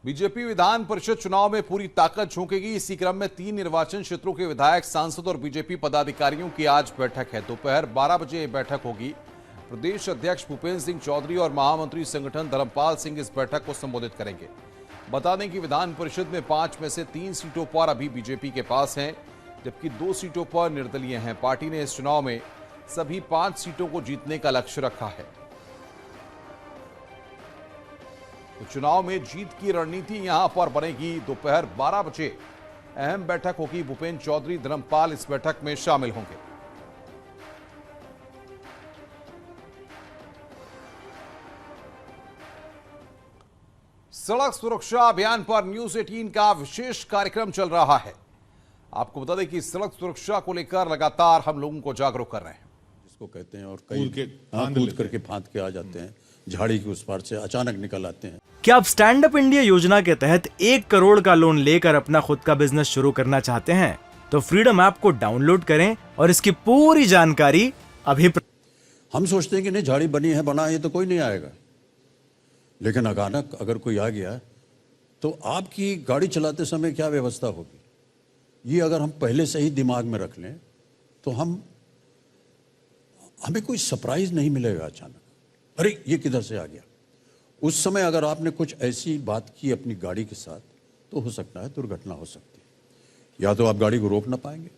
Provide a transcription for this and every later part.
BJP Vidhan Parishad चुनाव में पूरी ताकत झोंकेगी। इसी क्रम में 3 निर्वाचन क्षेत्रों के विधायक, सांसद और बीजेपी पदाधिकारियों की आज बैठक है। दोपहर 12 बजे यह बैठक होगी। प्रदेश अध्यक्ष भूपेंद्र सिंह चौधरी और महामंत्री संगठन धर्मपाल सिंह इस बैठक को संबोधित करेंगे। बता दें कि विधान परिषद में 5 में से 3 सीटों पर अभी बीजेपी के पास हैं, जबकि 2 सीटों पर निर्दलीय हैं। पार्टी ने इस चुनाव में सभी 5 सीटों को जीतने का लक्ष्य रखा है। तो चुनाव में जीत की रणनीति यहां पर बनेगी। दोपहर 12 बजे अहम बैठक होगी। भूपेंद्र चौधरी, धर्मपाल इस बैठक में शामिल होंगे। सड़क सुरक्षा अभियान पर न्यूज 18 का विशेष कार्यक्रम चल रहा है। आपको बता दें कि सड़क सुरक्षा को लेकर लगातार हम लोगों को जागरूक कर रहे हैं। जिसको कहते हैं, और कई कूद करके फांद के आ जाते हैं, झाड़ी के उस पार से अचानक निकल आते हैं। क्या आप स्टैंड अप इंडिया योजना के तहत 1 करोड़ का लोन लेकर अपना खुद का बिजनेस शुरू करना चाहते हैं? तो फ्रीडम ऐप को डाउनलोड करें और इसकी पूरी जानकारी अभी। हम सोचते हैं कि नहीं, झाड़ी बनी है, बना है तो कोई नहीं आएगा, लेकिन अचानक अगर कोई आ गया तो आपकी गाड़ी चलाते समय क्या व्यवस्था होगी, ये अगर हम पहले से ही दिमाग में रख लें तो हमें कोई सरप्राइज नहीं मिलेगा अचानक, अरे ये किधर से आ गया। उस समय अगर आपने कुछ ऐसी बात की अपनी गाड़ी के साथ तो हो सकता है दुर्घटना हो सकती है। या तो आप गाड़ी को रोक ना पाएंगे,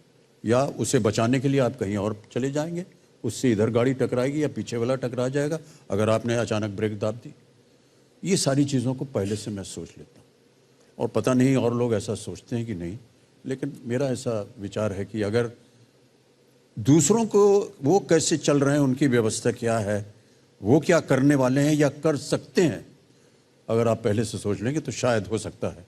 या उसे बचाने के लिए आप कहीं और चले जाएंगे, उससे इधर गाड़ी टकराएगी या पीछे वाला टकरा जाएगा अगर आपने अचानक ब्रेक दाब दी। ये सारी चीज़ों को पहले से मैं सोच लेता हूँ, और पता नहीं और लोग ऐसा सोचते हैं कि नहीं, लेकिन मेरा ऐसा विचार है कि अगर दूसरों को वो कैसे चल रहे हैं, उनकी व्यवस्था क्या है, वो क्या करने वाले हैं या कर सकते हैं, अगर आप पहले से सोच लेंगे तो शायद हो सकता है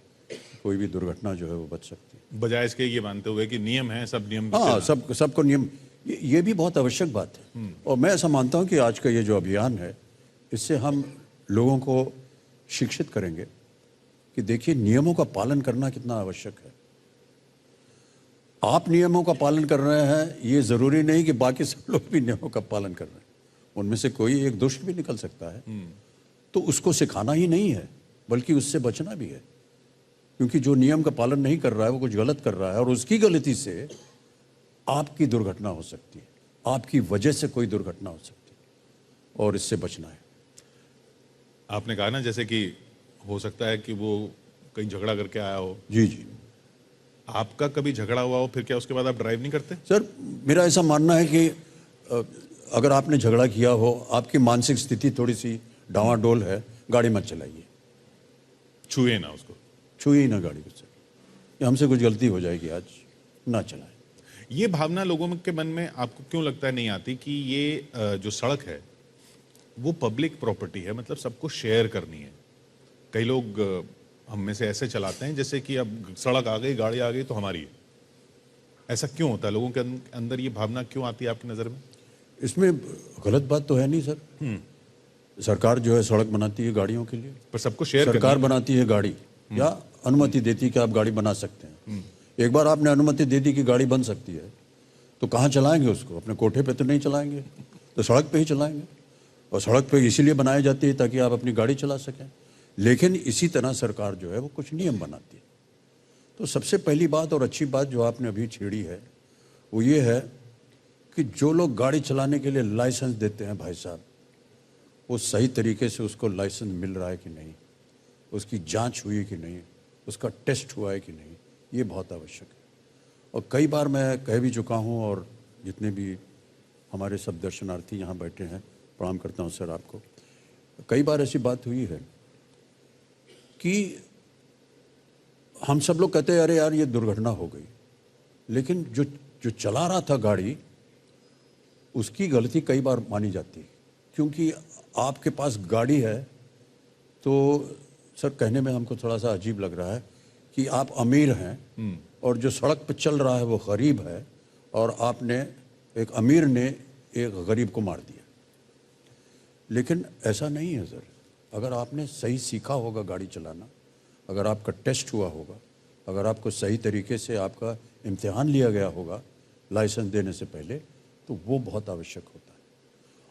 कोई भी दुर्घटना जो है वो बच सकती है। बजाय इसके ये मानते हुए कि नियम है, सब नियम, हाँ, सबको नियम, ये भी बहुत आवश्यक बात है। और मैं ऐसा मानता हूँ कि आज का ये जो अभियान है, इससे हम लोगों को शिक्षित करेंगे कि देखिए नियमों का पालन करना कितना आवश्यक है। आप नियमों का पालन कर रहे हैं, ये जरूरी नहीं कि बाकी सब लोग भी नियमों का पालन कर रहे हैं। उनमें से कोई एक दुष्ट भी निकल सकता है, तो उसको सिखाना ही नहीं है बल्कि उससे बचना भी है, क्योंकि जो नियम का पालन नहीं कर रहा है वो कुछ गलत कर रहा है, और उसकी गलती से आपकी दुर्घटना हो सकती है, आपकी वजह से कोई दुर्घटना हो सकती है, और इससे बचना है। आपने कहा ना जैसे कि हो सकता है कि वो कहीं झगड़ा करके आया हो। जी जी। आपका कभी झगड़ा हुआ हो, फिर क्या उसके बाद आप ड्राइव नहीं करते? सर, मेरा ऐसा मानना है कि अगर आपने झगड़ा किया हो, आपकी मानसिक स्थिति थोड़ी सी डावाडोल है, गाड़ी मत चलाइए, छुए ना उसको, छुए ही ना गाड़ी को सर। हमसे कुछ गलती हो जाएगी आज, ना चलाएं। ये भावना लोगों के मन में आपको क्यों लगता है नहीं आती कि ये जो सड़क है वो पब्लिक प्रॉपर्टी है, मतलब सबको शेयर करनी है। कई लोग हम में से ऐसे चलाते हैं जैसे कि अब सड़क आ गई, गाड़ी आ गई तो हमारी है। ऐसा क्यों होता है? लोगों के अंदर ये भावना क्यों आती है आपकी नज़र में? इसमें गलत बात तो है नहीं सर। सरकार जो है सड़क बनाती है गाड़ियों के लिए, पर सबको शेयर सरकार बनाती है गाड़ी, या अनुमति देती है कि आप गाड़ी बना सकते हैं। एक बार आपने अनुमति दे दी कि गाड़ी बन सकती है, तो कहाँ चलाएंगे उसको? अपने कोठे पे तो नहीं चलाएंगे, तो सड़क पे ही चलाएंगे। और सड़क पे इसीलिए बनाई जाती है ताकि आप अपनी गाड़ी चला सकें। लेकिन इसी तरह सरकार जो है वो कुछ नियम बनाती है। तो सबसे पहली बात और अच्छी बात जो आपने अभी छेड़ी है वो ये है कि जो लोग गाड़ी चलाने के लिए लाइसेंस देते हैं भाई साहब, वो सही तरीके से उसको लाइसेंस मिल रहा है कि नहीं, उसकी जांच हुई है कि नहीं, उसका टेस्ट हुआ है कि नहीं, ये बहुत आवश्यक है। और कई बार मैं कह भी चुका हूँ, और जितने भी हमारे सब दर्शनार्थी यहाँ बैठे हैं, प्रणाम करता हूँ सर आपको। कई बार ऐसी बात हुई है कि हम सब लोग कहते हैं अरे यार ये दुर्घटना हो गई, लेकिन जो चला रहा था गाड़ी, उसकी गलती कई बार मानी जाती है, क्योंकि आपके पास गाड़ी है। तो सर कहने में हमको थोड़ा सा अजीब लग रहा है कि आप अमीर हैं और जो सड़क पर चल रहा है वो गरीब है, और आपने एक अमीर ने एक गरीब को मार दिया। लेकिन ऐसा नहीं है सर। अगर आपने सही सीखा होगा गाड़ी चलाना, अगर आपका टेस्ट हुआ होगा, अगर आपको सही तरीके से आपका इम्तिहान लिया गया होगा लाइसेंस देने से पहले, तो वो बहुत आवश्यक होता है।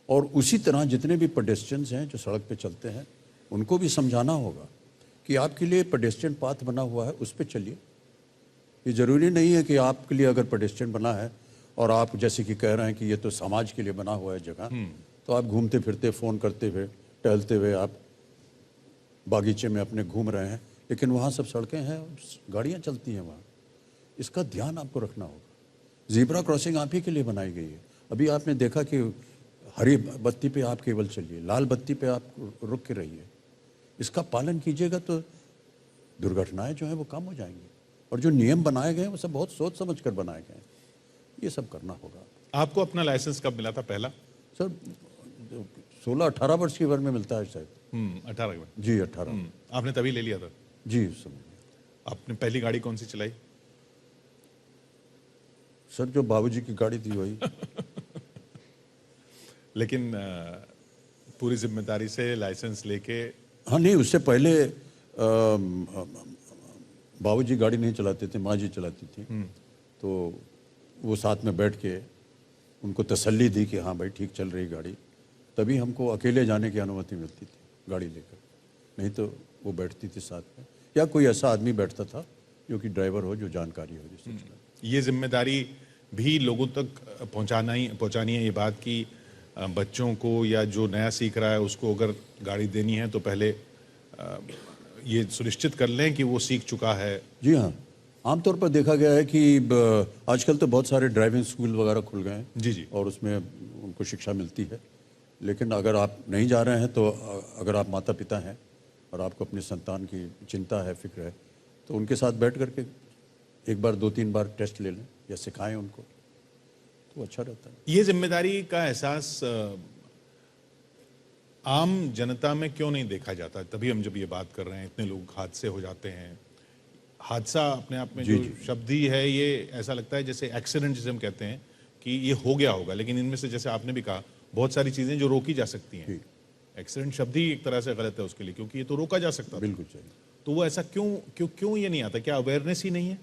और उसी तरह जितने भी पेडेस्ट्रियंस हैं जो सड़क पे चलते हैं, उनको भी समझाना होगा कि आपके लिए पेडेस्ट्रियन पाथ बना हुआ है, उस पर चलिए। ये ज़रूरी नहीं है कि आपके लिए अगर पेडेस्ट्रियन बना है और आप जैसे कि कह रहे हैं कि ये तो समाज के लिए बना हुआ है जगह, तो आप घूमते फिरते फ़ोन करते हुए टहलते हुए आप बागीचे में अपने घूम रहे हैं, लेकिन वहाँ सब सड़कें हैं, गाड़ियाँ चलती हैं वहाँ। इसका ध्यान आपको रखना होगा। ज़ीब्रा क्रॉसिंग आप ही के लिए बनाई गई है। अभी आपने देखा कि हरी बत्ती पे आप केवल चलिए, लाल बत्ती पे आप रुक के रहिए। इसका पालन कीजिएगा तो दुर्घटनाएं जो हैं वो कम हो जाएंगी। और जो नियम बनाए गए हैं वो सब बहुत सोच समझ कर बनाए गए हैं। ये सब करना होगा। आपको अपना लाइसेंस कब मिला था पहला? सर 16-18 वर्ष की उम्र में मिलता है शायद। 18 में? जी 18। आपने तभी ले लिया था? जी उस समय। आपने पहली गाड़ी कौन सी चलाई? सर जो बाबूजी की गाड़ी थी वही। लेकिन पूरी जिम्मेदारी से लाइसेंस लेके? हाँ नहीं, उससे पहले बाबूजी गाड़ी नहीं चलाते थे, माँ जी चलाती थी। तो वो साथ में बैठ के उनको तसल्ली दी कि हाँ भाई ठीक चल रही गाड़ी, तभी हमको अकेले जाने की अनुमति मिलती थी गाड़ी लेकर। नहीं तो वो बैठती थी साथ में, या कोई ऐसा आदमी बैठता था जो कि ड्राइवर हो, जो जानकारी हो जिससे चलाए। ये जिम्मेदारी भी लोगों तक पहुंचानी है ये बात कि बच्चों को या जो नया सीख रहा है उसको अगर गाड़ी देनी है तो पहले ये सुनिश्चित कर लें कि वो सीख चुका है। जी हाँ, आमतौर पर देखा गया है कि आजकल तो बहुत सारे ड्राइविंग स्कूल वगैरह खुल गए हैं। जी जी। और उसमें उनको शिक्षा मिलती है। लेकिन अगर आप नहीं जा रहे हैं तो अगर आप माता पिता हैं और आपको अपने संतान की चिंता है, फिक्र है, तो उनके साथ बैठ करके एक बार 2-3 बार टेस्ट ले लें या सिखाएं उनको, तो अच्छा रहता है। ये जिम्मेदारी का एहसास आम जनता में क्यों नहीं देखा जाता? तभी हम जब ये बात कर रहे हैं, इतने लोग हादसे हो जाते हैं। हादसा अपने आप में जो शब्द ही है, ये ऐसा लगता है जैसे एक्सीडेंट जिसे हम कहते हैं कि ये हो गया होगा, लेकिन इनमें से जैसे आपने भी कहा बहुत सारी चीजें जो रोकी जा सकती हैं। एक्सीडेंट शब्द ही एक तरह से गलत है उसके लिए, क्योंकि ये तो रोका जा सकता है। बिल्कुल सही। तो वो ऐसा क्यों ये नहीं आता? क्या अवेयरनेस ही नहीं है?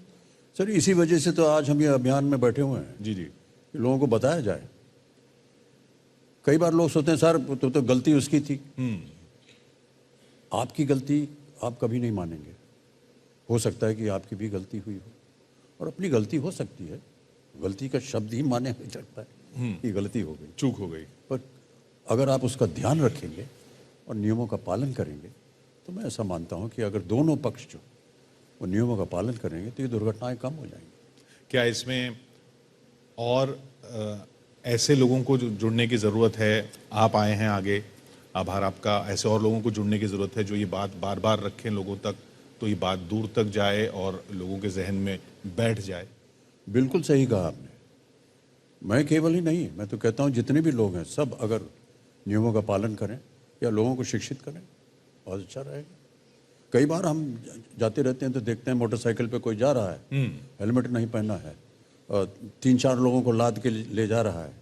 सर इसी वजह से तो आज हम ये अभियान में बैठे हुए हैं जी जी। कि लोगों को बताया जाए। कई बार लोग सोचते हैं सर तो गलती उसकी थी। आपकी गलती आप कभी नहीं मानेंगे। हो सकता है कि आपकी भी गलती हुई हो, और अपनी गलती हो सकती है, गलती का शब्द ही माने नहीं सकता है कि गलती हो गई, चूक हो गई। पर अगर आप उसका ध्यान रखेंगे और नियमों का पालन करेंगे तो मैं ऐसा मानता हूं कि अगर दोनों पक्ष जो वो नियमों का पालन करेंगे तो ये दुर्घटनाएं कम हो जाएंगी। क्या इसमें और ऐसे लोगों को जुड़ने की ज़रूरत है? आप आए हैं आगे, आभार आपका। ऐसे और लोगों को जुड़ने की ज़रूरत है जो ये बात बार बार रखें लोगों तक, तो ये बात दूर तक जाए और लोगों के जहन में बैठ जाए। बिल्कुल सही कहा आपने। मैं केवल ही नहीं, मैं तो कहता हूँ जितने भी लोग हैं सब अगर नियमों का पालन करें या लोगों को शिक्षित करें, बहुत अच्छा रहेगा। कई बार हम जाते रहते हैं तो देखते हैं मोटरसाइकिल पे कोई जा रहा है, हेलमेट नहीं पहना है, 3-4 लोगों को लाद के ले जा रहा है।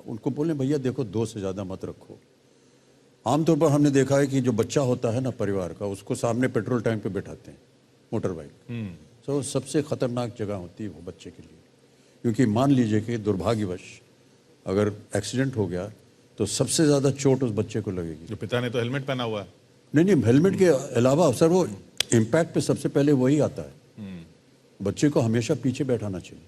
उनको बोले भैया देखो 2 से ज़्यादा मत रखो। आमतौर पर हमने देखा है कि जो बच्चा होता है ना परिवार का, उसको सामने पेट्रोल टैंक पे बैठाते हैं मोटर बाइक। तो सबसे ख़तरनाक जगह होती है वो बच्चे के लिए, क्योंकि मान लीजिए कि दुर्भाग्यवश अगर एक्सीडेंट हो गया तो सबसे ज़्यादा चोट उस बच्चे को लगेगी। जो पिता ने तो हेलमेट पहना हुआ है। नहीं, हेलमेट के अलावा सर वो इम्पैक्ट पे सबसे पहले वही आता है। बच्चे को हमेशा पीछे बैठाना चाहिए।